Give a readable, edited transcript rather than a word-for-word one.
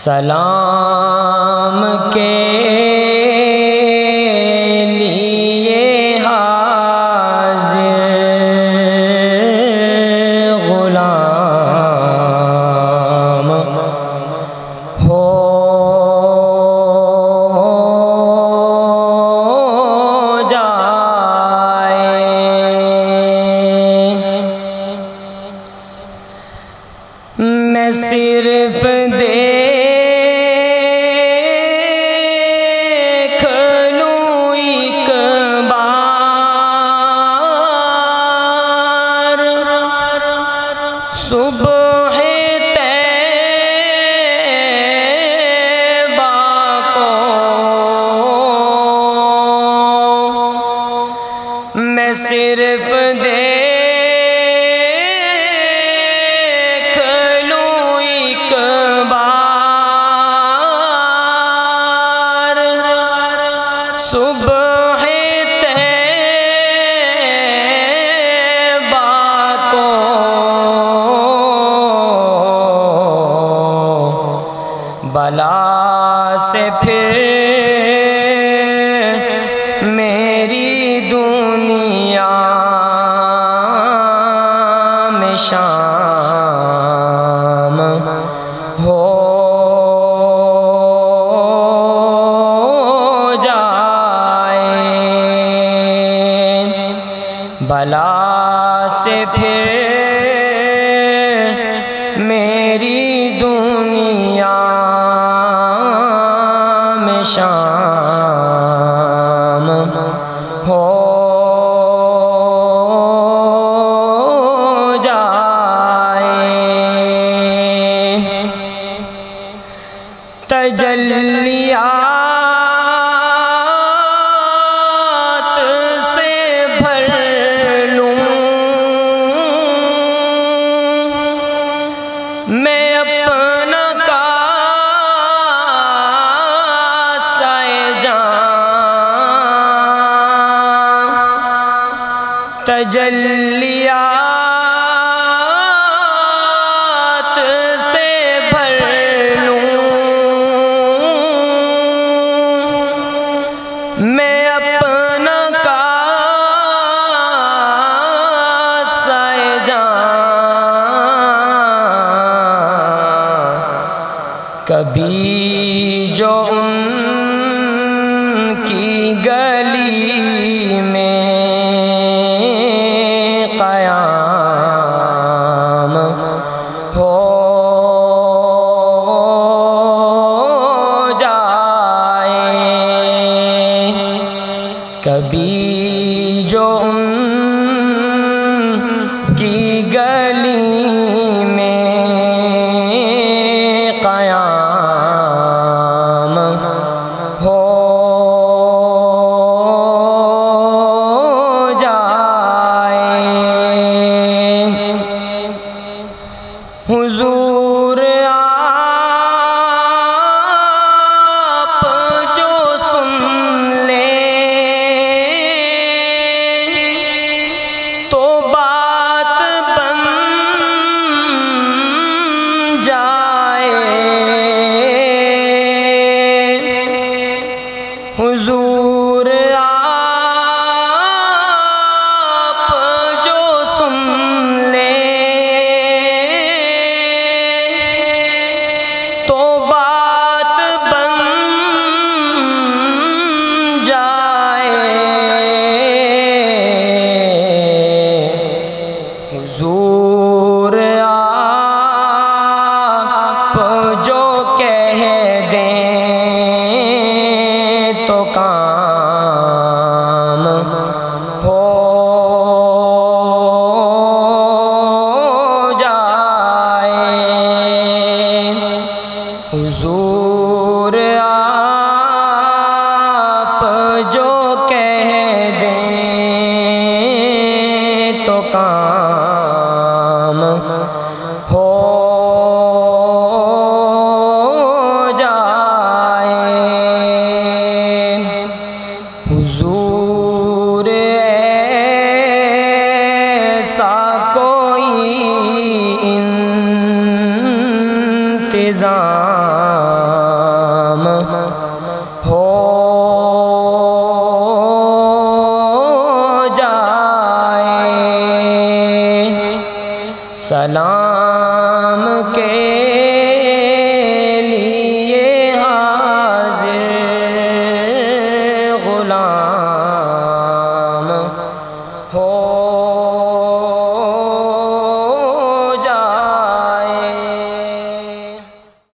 سلام کے لیے حاضر غلام ہو جائے، میں صرف صبح طیبہ کو میں صرف دیکھ لوں ایک بار، صبح بلا سے پھر میری دنیا میں شام ہو جائے، بلا سے پھر میری دنیا شام ہو جائے، تجلیات سے بھر لوں میں اپنا تجلیات سے بھر لوں میں اپنا کاسہ جاں، کبھی جو ان کی گلی میں قیام ہو جائے، کبھی جو ان کی گلی میں قیام ہو حضور آپ جو سن لیں تو بات بن جائے، حضور آپ جو سن تو بات بن جائے، حضور آپ جو کہہ دیں تو کام ہو حضور آپ جو کہہ دیں تو کام ہو جائے، حضور ایسا کوئی انتظام ہو جائے، سلام کے